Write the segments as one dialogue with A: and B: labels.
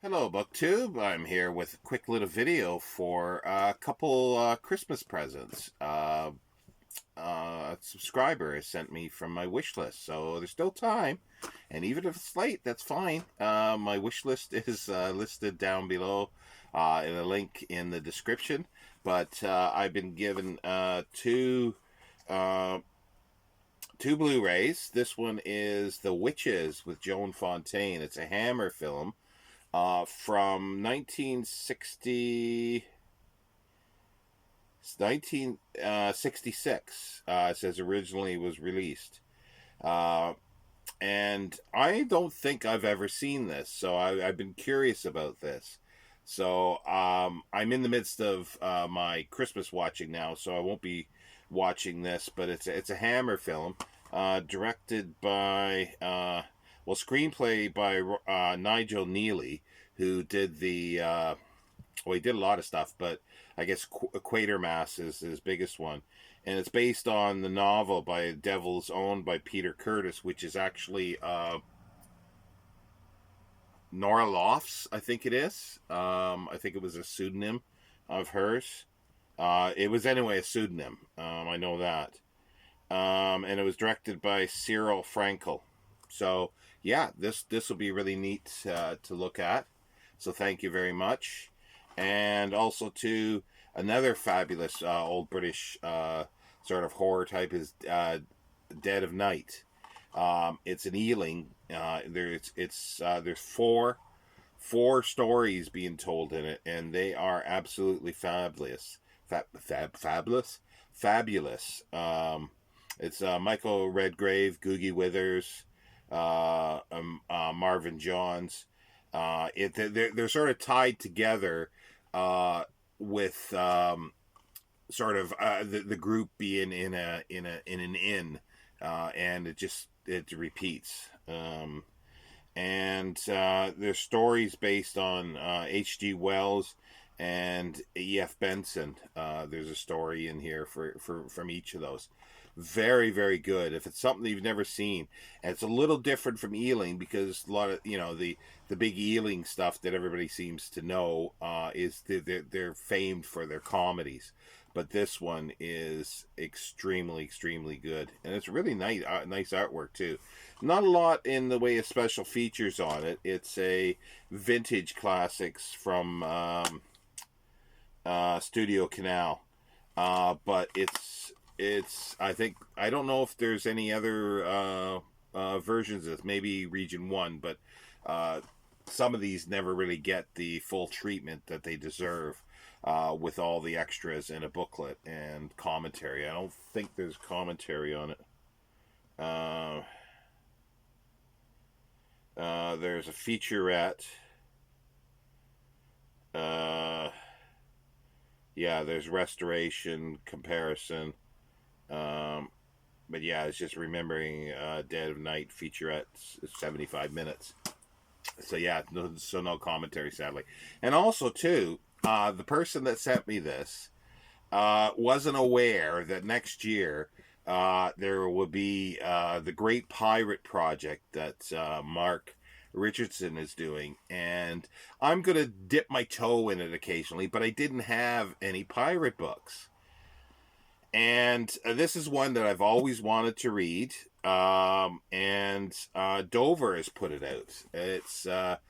A: Hello, BookTube. I'm here with a quick little video for a couple Christmas presents. A subscriber has sent me from my wish list, so there's still time. And even if it's late, that's fine. My wish list is listed down below in a link in the description. But I've been given uh, two Blu-rays. This one is The Witches with Joan Fontaine. It's a Hammer film from 1966. It says originally was released. Uh, and I don't think I've ever seen this, so I've been curious about this. So I'm in the midst of my Christmas watching now, so I won't be watching this, but it's a Hammer film, directed by screenplay by Nigel Neely, who did he did a lot of stuff, but I guess Quatermass is his biggest one. And it's based on the novel by Devil's Own by Peter Curtis, which is actually Nora Lofts, I think it is. I think it was a pseudonym of hers. It was anyway a pseudonym. I know that. And it was directed by Cyril Frankel. So yeah, this will be really neat to look at. So thank you very much. And also to another fabulous old British sort of horror type is Dead of Night. It's an Ealing. There's four stories being told in it, and they are absolutely fabulous. Fabulous. It's Michael Redgrave, Googie Withers, Marvin Johns. They're sort of tied together with sort of the group being in an inn, and it repeats. And there's stories based on H.G. Wells and E.F. Benson. There's a story in here from each of those. Very, very good. If it's something you've never seen, and it's a little different from Ealing, because a lot of the big Ealing stuff that everybody seems to know is they're famed for their comedies, but this one is extremely, extremely good, and it's really nice artwork too. Not a lot in the way of special features on it. It's a vintage classics from Studio Canal, but I don't know if there's any other versions of this. Maybe Region 1, but some of these never really get the full treatment that they deserve with all the extras in a booklet and commentary. I don't think there's commentary on it. There's a featurette. Yeah, there's restoration, comparison. But yeah, it's just remembering Dead of Night featurette. It's 75 minutes. So yeah, no commentary, sadly. And also too, the person that sent me this wasn't aware that next year there will be the Great Pirate Project that Mark Richardson is doing, and I'm gonna dip my toe in it occasionally, but I didn't have any pirate books. And this is one that I've always wanted to read. And Dover has put it out. It's a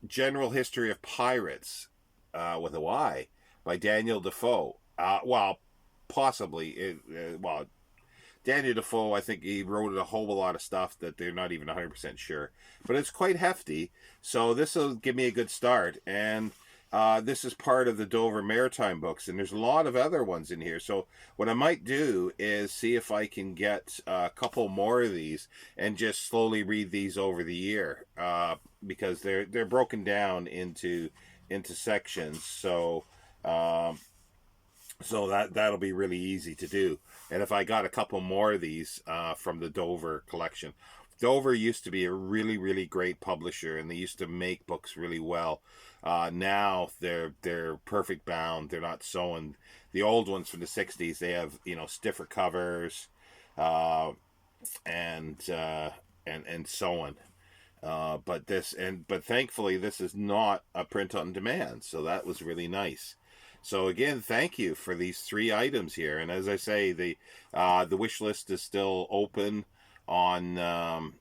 A: general history of pirates with a Y by Daniel Defoe. Possibly. Daniel Defoe, I think he wrote a whole lot of stuff that they're not even 100% sure. But it's quite hefty. So this will give me a good start. And this is part of the Dover Maritime books, and there's a lot of other ones in here. So what I might do is see if I can get a couple more of these and just slowly read these over the year, because they're broken down into sections. So that'll be really easy to do. And if I got a couple more of these from the Dover collection. Dover used to be a really, really great publisher, and they used to make books really well. Now they're perfect bound. They're not sewing. The old ones from the '60s, they have stiffer covers, and so on. But thankfully this is not a print on demand, so that was really nice. So again, thank you for these 3 items here. And as I say, the wish list is still open on down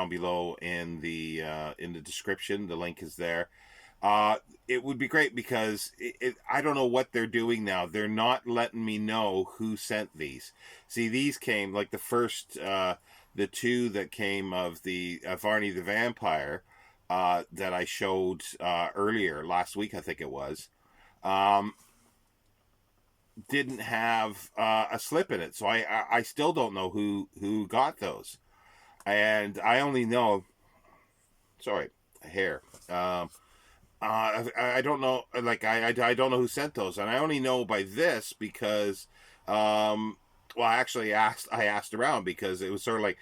A: below in the description. The link is there. It would be great because I don't know what they're doing now. They're not letting me know who sent these. See, these came like the 2 that came of the Varney the Vampire that I showed earlier last week, I think it was. Um, didn't have a slip in it, so I still don't know who got those, and I only know. Sorry, hair. I don't know. Like I don't know who sent those, and I only know by this because, well, actually, I asked around because it was sort of like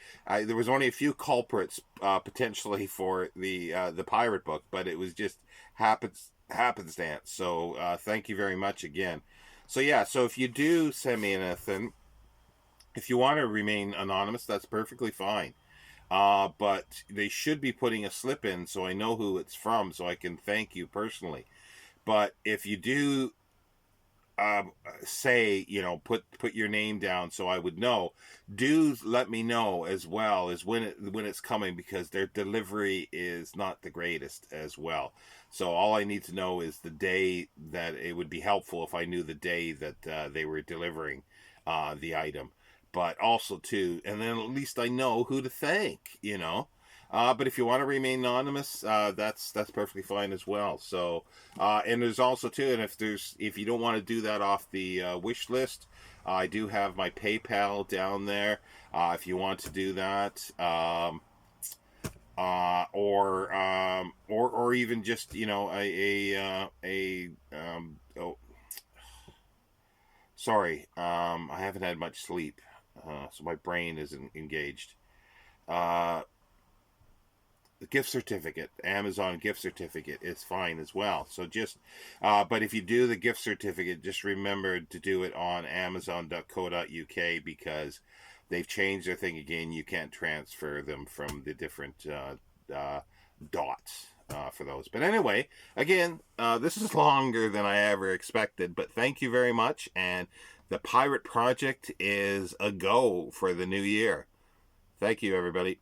A: there was only a few culprits potentially for the pirate book, but it was just happenstance. So thank you very much again. So yeah, so if you do send me anything, if you want to remain anonymous, that's perfectly fine. But they should be putting a slip in so I know who it's from, so I can thank you personally. But if you do say, put your name down so I would know, do let me know as well as when it's coming, because their delivery is not the greatest as well. So all I need to know is the day. That it would be helpful if I knew the day that they were delivering the item, but also too, and then at least I know who to thank. But if you want to remain anonymous, that's perfectly fine as well. So, and there's also too, and if you don't want to do that off the wish list, I do have my PayPal down there. If you want to do that, or even just oh, sorry, I haven't had much sleep, so my brain isn't engaged. Uh, the gift certificate, Amazon gift certificate, is fine as well. So but if you do the gift certificate, just remember to do it on Amazon.co.uk, because they've changed their thing again. You can't transfer them from the different dots for those. But anyway, again, this is longer than I ever expected, but thank you very much. And the Pirate Project is a go for the new year. Thank you, everybody.